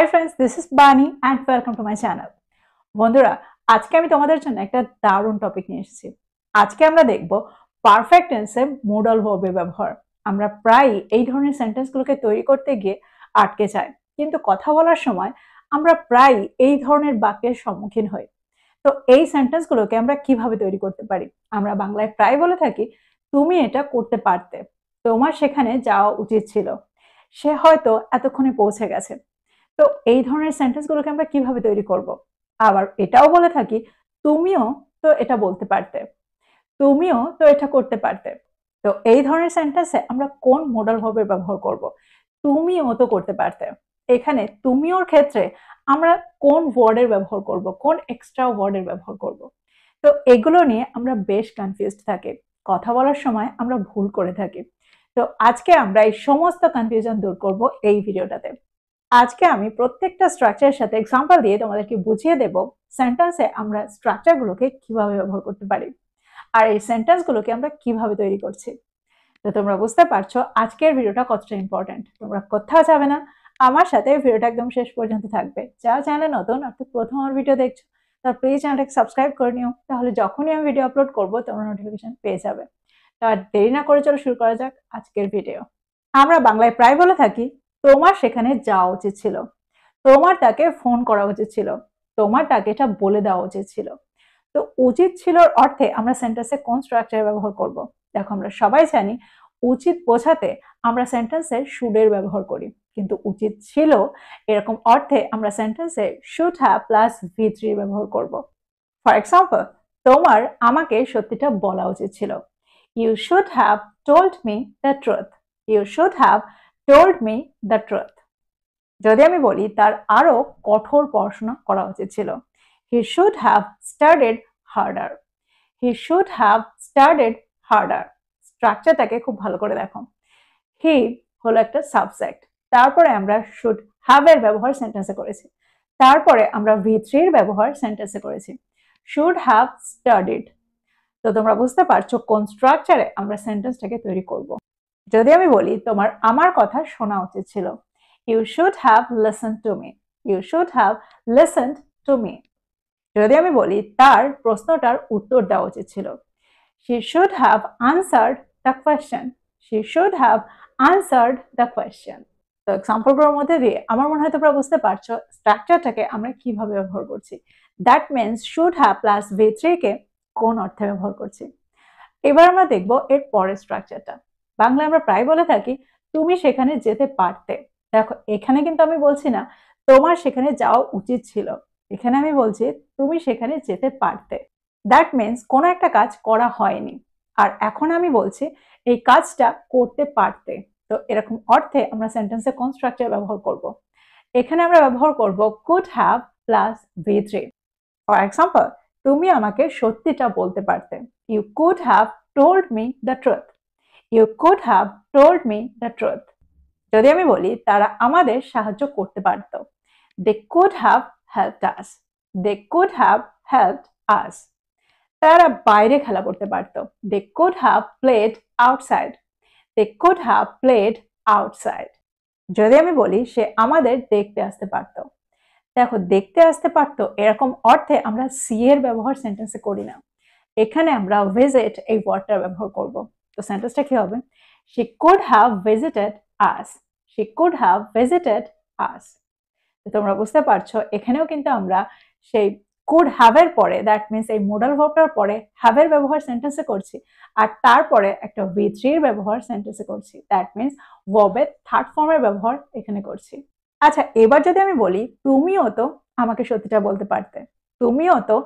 Hi friends, this is Bani and welcome to my channel. বন্ধুরা, আজকে আমি তোমাদের জন্য একটা দারুণ টপিক নিয়ে এসেছি। আজকে আমরা দেখব পারফেক্ট টেন্সে মোডাল ভার্বের ব্যবহার। আমরা প্রায়ই এই ধরনের সেন্টেন্সগুলোকে তৈরি করতে গিয়ে আটকে যাই, কিন্তু কথা বলার সময় আমরা প্রায়ই এই ধরনের বাক্যের সম্মুখীন হই। তো এই সেন্টেন্সগুলোকে আমরা কিভাবে তৈরি করতে পারি? আমরা বাংলায় প্রায় বলে থাকি, তুমি এটা করতে পারতে, তোমার সেখানে যাওয়া উচিত ছিল, সে হয়তো এতক্ষণে পৌঁছে গেছে। তো এই ধরনের সেন্টেন্সগুলোকে আমরা কিভাবে তৈরি করব? আবার এটাও বলে থাকি, তুমিও তো এটা বলতে পারতে, তুমিও তো এটা করতে পারতে। তো এই ধরনের সেন্টেন্সে আমরা কোন মোডাল ভার্বের ব্যবহার করব? তুমিও তো করতে পারতে। এখানে তুমিওর ক্ষেত্রে আমরা কোন ওয়ার্ডের ব্যবহার করব, কোন এক্সট্রা ওয়ার্ডের ব্যবহার করব? তো এগুলো নিয়ে আমরা বেশ কনফিউজড থাকি, কথা বলার সময় আমরা ভুল করে থাকি। তো আজকে আমরা এই সমস্ত কনফিউশন দূর করব এই ভিডিওটাতে। আজকে আমি প্রত্যেকটা স্ট্রাকচারের সাথে এক্সাম্পল দিয়ে তোমাদেরকে বুঝিয়ে দেব সেন্টেন্সে আমরা স্ট্রাকচারগুলোকে কিভাবে ব্যবহার করতে পারি, আর এই সেন্টেন্সগুলোকে আমরা কিভাবে তৈরি করছি। তো তোমরা বুঝতে পারছো আজকের ভিডিওটা কতটা ইম্পর্টেন্ট। তোমরা কোথাও যাবে না, আমার সাথে ভিডিওটা একদম শেষ পর্যন্ত থাকবে। যারা চ্যানেলে নতুন অর্থাৎ প্রথম আমার ভিডিও দেখছো, তার প্লিজ চ্যানেলটাকে সাবস্ক্রাইব করে নিও, তাহলে যখনই আমি ভিডিও আপলোড করবো তোমরা নোটিফিকেশন পেয়ে যাবে। তো আর দেরি না করে চলো শুরু করা যাক আজকের ভিডিও। আমরা বাংলায় প্রায় বলে থাকি, তোমার সেখানে যাওয়া উচিত ছিল, তোমার তাকে ফোন করা উচিত ছিল, তোমার তাকে এটা বলে দেওয়া উচিত ছিল। তো উচিত ছিলর অর্থে আমরা সেন্টেন্সে কোন স্ট্রাকচার ব্যবহার করব? দেখো, আমরা সবাই জানি উচিত বোঝাতে আমরা সেন্টেন্সে শুড এর ব্যবহার করি, কিন্তু উচিত ছিল এরকম অর্থে আমরা সেন্টেন্সে শুড হ্যাভ প্লাস V3 ব্যবহার করব। ফর এক্সাম্পল, তোমার আমাকে সত্যিটা বলা উচিত ছিল। You should have told me the truth. You should have told me the truth. যদি আমি বলি তার আরো কঠোর পড়াশোনা করা উচিত ছিল, he should have studied harder. He should have studied harder. স্ট্রাকচারটাকে খুব ভালো করে দেখো। হি হলো একটা সাবজেক্ট, তারপরে আমরা শুড হ্যাভ এর ব্যবহার সেন্টেন্সে করেছি, তারপরে আমরা V3 এর ব্যবহার সেন্টেন্সে করেছি, শুড হ্যাভ স্টাডিড। তো তোমরা বুঝতে পারছো কোন স্ট্রাকচারে আমরা সেন্টেন্সটাকে তৈরি করব। যদি আমি বলি তোমার আমার কথা শোনা উচিত ছিল, you should have listened to me. You should have listened to me. যদি আমি বলি তার প্রশ্নটার উত্তর দেওয়া উচিত ছিল, she should have answered the question. she should have answered the question. তো এক্সাম্পলগুলোর মধ্যে দিয়ে আমার মনে হয় তোমরা বুঝতে পারছো স্ট্রাকচারটাকে আমরা কিভাবে ব্যবহার করছি। That means should have plus V3 কে কোন অর্থে ব্যবহার করছি। এবার আমরা দেখবো এর পরের স্ট্রাকচারটা। বাংলা আমরা প্রায় বলে থাকি, তুমি সেখানে যেতে পারতে। দেখো, এখানে কিন্তু আমি বলছি না তোমার সেখানে যাওয়া উচিত ছিল, এখানে আমি বলছি তুমি সেখানে যেতে পারতে। দ্যাট মিনস কোনো একটা কাজ করা হয়নি, আর এখন আমি বলছি এই কাজটা করতে পারতে। তো এরকম অর্থে আমরা সেন্টেন্সে কোন স্ট্রাকচার ব্যবহার করব? এখানে আমরা ব্যবহার করব could have plus V3। For example, তুমি আমাকে সত্যিটা বলতে পারতে, you could have told me the truth. You could have told me the truth. যদি আমি বলি তারা আমাদের সাহায্য করতে পারত, they could have helped us. They could have helped us. তারা বাইরে খেলা করতে পারত, they could have played outside. They could have played outside. যদি আমি বলি সে আমাদের দেখতে আসতে পারত, দেখো দেখতে আসতে পারতো এরকম অর্থে আমরা সি এর ব্যবহার সেন্টেন্সে করি না, এখানে আমরা ভিজিট এই ওয়ার্ডটার ব্যবহার করব। তো সেন্টেন্সটা কি হবে? she could have visited us. she could have visited us. তো তোমরা বুঝতে পারছো এখানেও কিন্তু আমরা সেই কুড হ্যাভ এর পরে, দ্যাট মিনস এই মোডাল ভার্বটার পরে হ্যাভ এর ব্যবহার সেন্টেন্সে করছি, আর তারপরে একটা V3 এর ব্যবহার সেন্টেন্সে করছি, দ্যাট মিনস ভার্বের থার্ড ফর্মের ব্যবহার এখানে করছি। আচ্ছা, এবার যদি আমি বলি তুমিও তো আমাকে সত্যিটা বলতে পারতে, তুমিও তো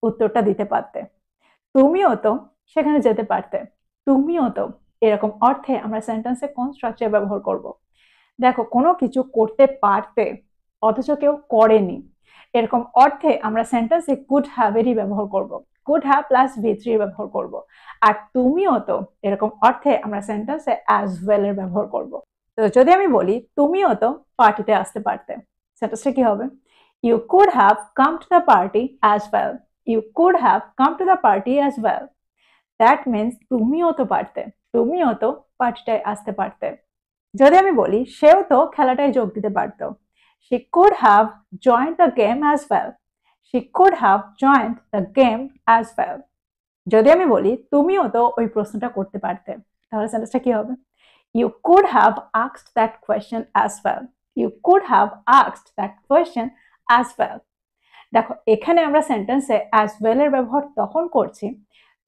উত্তরটা দিতে পারতে, তুমিও তো সেখানে যেতে পারতে, তুমিও তো এরকম অর্থে আমরা সেন্টেন্সে কোন স্ট্রাকচার ব্যবহার করব? দেখো, কোনো কিছু করতে পারতে অথচ কেউ করেনি, এরকম অর্থে আমরা সেন্টেন্সে কুড হ্যাভ এরই ব্যবহার করব, কুড হ্যাভ প্লাস V3 ব্যবহার করব। আর তুমিও তো এরকম অর্থে আমরা সেন্টেন্সে অ্যাজ ওয়েল এর ব্যবহার করব। তো যদি আমি বলি তুমিও তো পার্টিতে আসতে পারতে, সেন্টেন্সটা কি হবে? You could have come to the party as well. You could have come to the party as well. That means তুমিও তো পারতে, তুমিও তো পার্টিটায় আসতে পারতে। যদি আমি বলি সেও তো খেলাটায় যোগ দিতে পারতো, she could have joined the game as well. She could have joined the game as well. যদি আমি বলি তুমিও তো ওই প্রশ্নটা করতে পারতে, তাহলে সেন্টেন্সটা কি হবে? You could have asked that question as well. You could have asked that question as well. দেখো এখানে আমরা সেন্টেন্সে as well এর ব্যবহার তখন করছি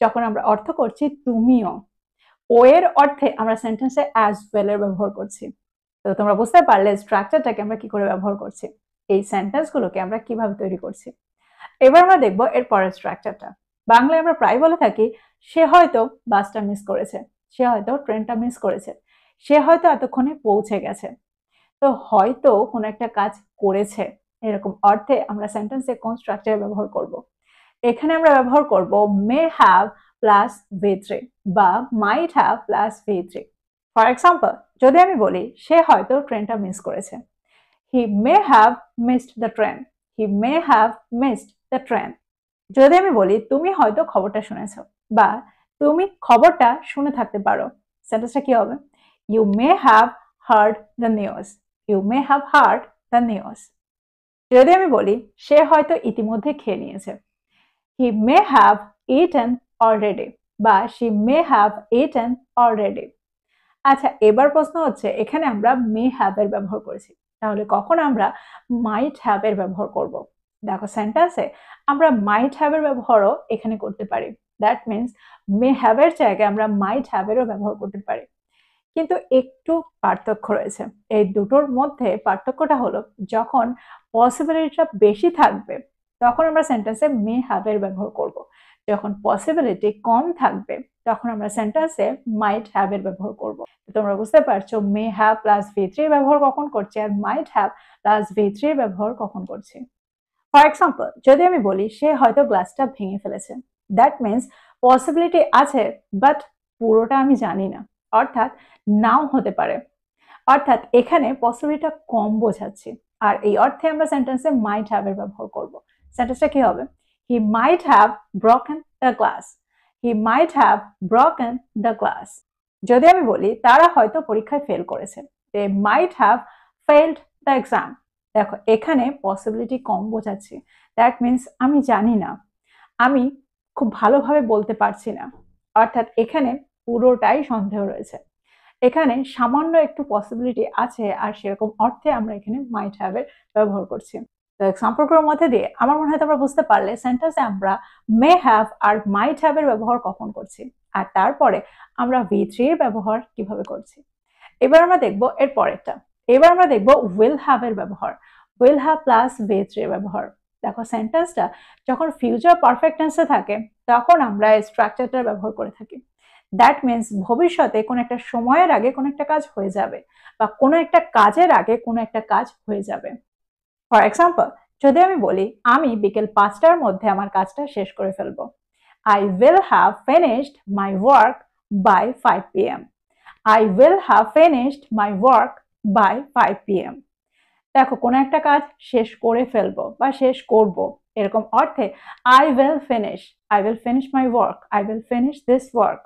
যখন আমরা অর্থ করছি তুমিও। ও এর অর্থে আমরা সেন্টেন্সে as well এর ব্যবহার করছি। তো তোমরা বুঝতে পারলে স্ট্রাকচারটাকে আমরা কি করে ব্যবহার করছি, এই সেন্টেন্সগুলোকে আমরা কিভাবে তৈরি করছি। এবার আমরা দেখব এর পরের স্ট্রাকচারটা। বাংলায় আমরা প্রায় বলে থাকি সে হয়তো বাসটা মিস করেছে, সে হয়তো ট্রেনটা মিস করেছে, সে হয়তো এতক্ষণে পৌঁছে গেছে। তো হয়তো কোনো একটা কাজ করেছে এরকম অর্থে আমরা সেন্টেন্সে কোন স্ট্রাকচার ব্যবহার করব? এখানে আমরা ব্যবহার করব মে হ্যাভ প্লাস V3 বা might have plus V3। For example, যদি আমি বলি সে হয়তো ট্রেনটা মিস করেছে, he may have missed the train, he may have missed the train. যদি আমি বলি তুমি হয়তো খবরটা শুনেছো বা তুমি খবরটা শুনে থাকতে পারো, সেন্টেন্সটা কি হবে? You may have heard the news, you may have heard the news. যদি আমি বলি সে হয়তো ইতিমধ্যে খেয়ে নিয়েছে, he may have eaten already বা she may have eaten already. আচ্ছা, এবার প্রশ্ন হচ্ছে এখানে আমরা মে হ্যাভ এর ব্যবহার করেছি, তাহলে কখন আমরা মাইট হ্যাভ এর ব্যবহার করব? দেখো সেন্টেন্সে আমরা মাইট হ্যাভ এর ব্যবহারও এখানে করতে পারি। দ্যাট মিনস মে হ্যাভ এর জায়গায় আমরা মাইট হ্যাভ এরও ব্যবহার করতে পারি, কিন্তু একটু পার্থক্য রয়েছে। এই দুটোর মধ্যে পার্থক্যটা হলো যখন পসিবিলিটিটা বেশি থাকবে তখন আমরা সেন্টেন্সে মে হ্যাভ এর ব্যবহার করব, যখন পসিবিলিটি কম থাকবে তখন আমরা সেন্টেন্সে মাইট হ্যাভ এর ব্যবহার করব। তোমরা বুঝতে পারছো মে হ্যাভ প্লাস V3 ব্যবহার কখন করছি আর মাইট হ্যাভ প্লাস V3 ব্যবহার কখন করছি। ফর এক্সাম্পল, যদি আমি বলি সে হয়তো গ্লাসটা ভেঙে ফেলেছে, দ্যাট মিনস পসিবিলিটি আছে বাট পুরোটা আমি জানি না, অর্থাৎ নাও হতে পারে। অর্থাৎ এখানে পসিবিলিটিটা কম বোঝাচ্ছি, আর এই অর্থে আমরা সেন্টেন্সে মাইট হ্যাভ এর ব্যবহার করব। সেন্টেন্সটা কি হবে? He might have broken the glass, he might have broken the glass. যদি আমি বলি তারা হয়তো পরীক্ষায় ফেল করেছে, they might have failed the exam. দেখো এখানে পসিবিলিটি কম বোঝাচ্ছি, দ্যাট মিনস আমি জানি না, আমি খুব ভালোভাবে বলতে পারছি না, অর্থাৎ এখানে পুরোটাই সন্দেহ রয়েছে। এখানে সামান্য একটু পসিবিলিটি আছে আর সেরকম অর্থে আমরা এখানে মাইট হ্যাভ এর ব্যবহার করছি। তো এক্সাম্পলগুলোর মধ্যে দিয়ে আমার মনে হয় তোমরা বুঝতে পারলে সেন্টেন্সে আমরা may have R might have এর ব্যবহার কখন করছি আর তারপরে আমরা V3 এর ব্যবহার কিভাবে করছি। এবার আমরা দেখবো এর পরেরটা। এবার আমরা দেখবো উইল হ্যাভ এর ব্যবহার, উইল হ্যাভ প্লাস V3 এর ব্যবহার। দেখো সেন্টেন্সটা যখন ফিউচার পারফেক্ট টেন্সে থাকে তখন আমরা এই স্ট্রাকচারটা ব্যবহার করে থাকি। দ্যাট মিনস ভবিষ্যতে কোনো একটা সময়ের আগে কোনো একটা কাজ হয়ে যাবে বা কোনো একটা কাজের আগে কোনো একটা কাজ হয়ে যাবে। ফর এক্সাম্পল, যদি আমি বলি আমি বিকেল 5টার মধ্যে আমার কাজটা শেষ করে ফেলবো, I will have finished my work by 5 p.m. I will have finished my work by 5 p.m. দেখো কোনো একটা কাজ শেষ করে ফেলবো বা শেষ করব এরকম অর্থে I will finish my work, I will finish this work।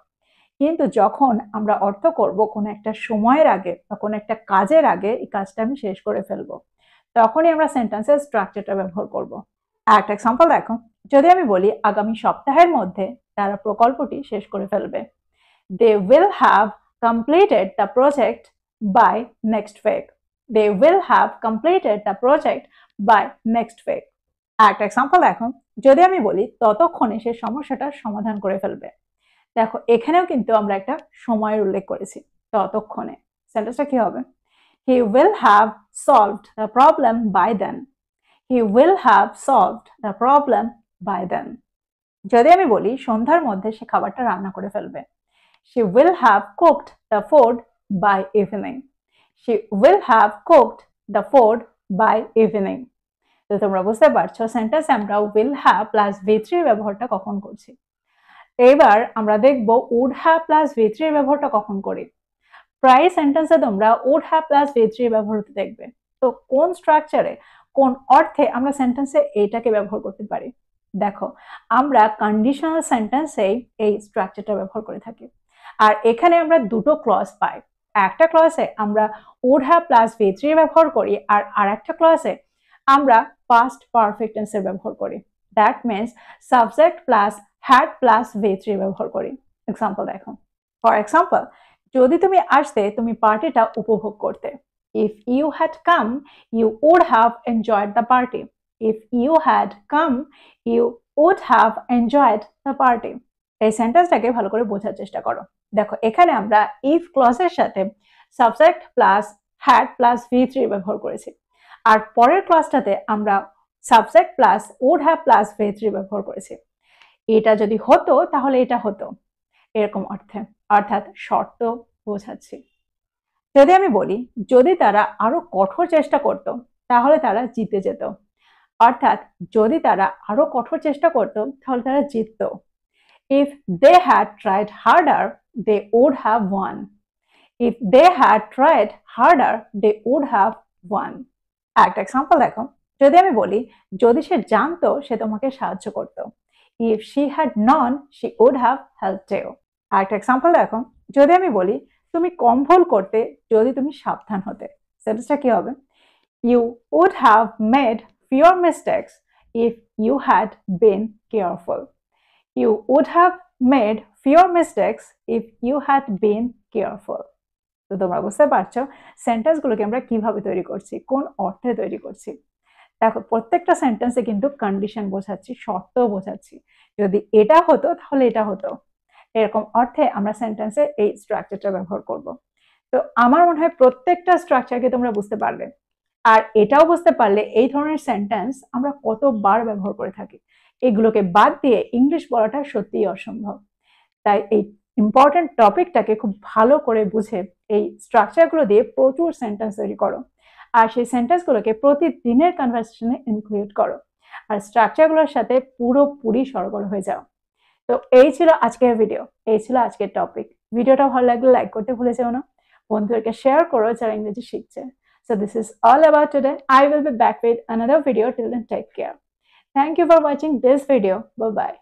কিন্তু যখন আমরা অর্থ করব কোনো একটা সময়ের আগে বা কোনো একটা কাজের আগে এই কাজটা আমি শেষ করে ফেলবো, তখনই আমরা সেন্টেন্সের স্ট্রাকচারটা ব্যবহার করব। একটা এক্সাম্পল দেখো, যদি আমি বলি আগামী সপ্তাহের মধ্যে তারা প্রকল্পটি শেষ করে ফেলবে, they will have completed the project by next week, they will have completed the project by next week। একটা এক্সাম্পল দেখো, যদি আমি বলি ততক্ষণে সে সমস্যাটার সমাধান করে ফেলবে, দেখো এখানেও কিন্তু আমরা একটা সময়ের উল্লেখ করেছি, ততক্ষণে। সেন্টেন্সটা কি হবে? He will have solved the problem by then, he will have solved the problem by then। যদি আমি বলি সন্ধ্যার মধ্যে সে খাবারটা রান্না করে ফেলবে, she will have cooked the food by evening, she will have cooked the food by evening। তো তোমরা বুঝতে পারছো সেন্টেন্সে আমরা will have প্লাস V3 ব্যবহারটা কখন করছি। এবার আমরা দেখব would have প্লাস V3 এর ব্যবহারটা কখন করি। প্রায় সেন্টেন্সে তোমরা would have প্লাস V3 এর ব্যবহার হতে দেখবে। তো কোন স্ট্রাকচারে কোন অর্থে আমরা সেন্টেন্সে এইটাকে ব্যবহার করতে পারি? দেখো আমরা কন্ডিশনাল সেন্টেন্সে এই স্ট্রাকচারটা ব্যবহার করে থাকি, আর এখানে আমরা দুটো ক্লজ পাই। একটা ক্লজে আমরা would have প্লাস V3 ব্যবহার করি আর আরেকটা ক্লজে আমরা past perfect tense এর ব্যবহার করি। That means subject plus had plus V3 ব্যবহার করি। এক্সাম্পল দেখো, ফর এক্সাম্পল, যদি তুমি আসতে তুমি পার্টিটা উপভোগ করতে। If you had come, you would have enjoyed the party. If you had come, you would have enjoyed the party. এই সেন্টেন্সটাকে ভালো করে বোঝার চেষ্টা করো। দেখো এখানে আমরা if ক্লজের সাথে subject plus had plus V3 ব্যবহার করেছি আর পরের ক্লজটাতে আমরা subject plus would have plus V3 ব্যবহার করেছি। এটা যদি হতো তাহলে এটা হতো, এরকম অর্থে, অর্থাৎ শর্ত বোঝাচ্ছি। যদি আমি বলি যদি তারা আরো কঠোর চেষ্টা করত তাহলে তারা জিতে যেত, অর্থাৎ যদি তারা আরো কঠোর চেষ্টা করত তাহলে তারা জিতত। If they had tried harder, they would have won. If they had tried harder, they would have won. একটা এক্সাম্পল দেখো, যদি আমি বলি যদি সে জানতো সে তোমাকে সাহায্য করতো। If she had known, she would have helped you. আরেকটা এক্সাম্পল দেখো, যদি আমি বলি তুমি কম ভুল করতে যদি তুমি সাবধান হতে। সেন্টেন্সটা কি হবে? You would have made fewer mistakes if you had been careful. You would have made fewer mistakes if you had been careful. তো তোমরা বুঝতে পারছো সেন্টেন্সগুলোকে আমরা কিভাবে তৈরি করছি, কোন অর্থে তৈরি করছি। দেখো প্রত্যেকটা সেন্টেন্সে কিন্তু কন্ডিশন বোঝাচ্ছি, শর্ত বোঝাচ্ছি। যদি এটা হতো তাহলে এটা হতো, এরকম অর্থে আমরা সেন্টেন্সে এই স্ট্রাকচারটা ব্যবহার করব। তো আমার মনে হয় প্রত্যেকটা স্ট্রাকচারকে তোমরা বুঝতে পারলে, আর এটাও বুঝতে পারলে এই ধরনের সেন্টেন্স আমরা কতবার ব্যবহার করে থাকি। এগুলোকে বাদ দিয়ে ইংলিশ বলাটা সত্যিই অসম্ভব। তাই এই ইম্পর্টেন্ট টপিকটাকে খুব ভালো করে বুঝে এই স্ট্রাকচারগুলো দিয়ে প্রচুর সেন্টেন্স তৈরি করো আর সেই সেন্টেন্সগুলোকে প্রতিদিনের কনভারসেশনে ইনক্লুড করো আর স্ট্রাকচারগুলোর সাথে পুরোপুরি সরগর হয়ে যাও। তো এই ছিল আজকের ভিডিও, এই ছিল আজকের টপিক। ভিডিওটা ভালো লাগলে লাইক করতে ভুলে যেও না, বন্ধুদেরকে শেয়ার করো যারা ইংরেজি শিখছে। So this is all about today. I will be back with another video. Till then, take care. Thank you for watching this video. Bye bye.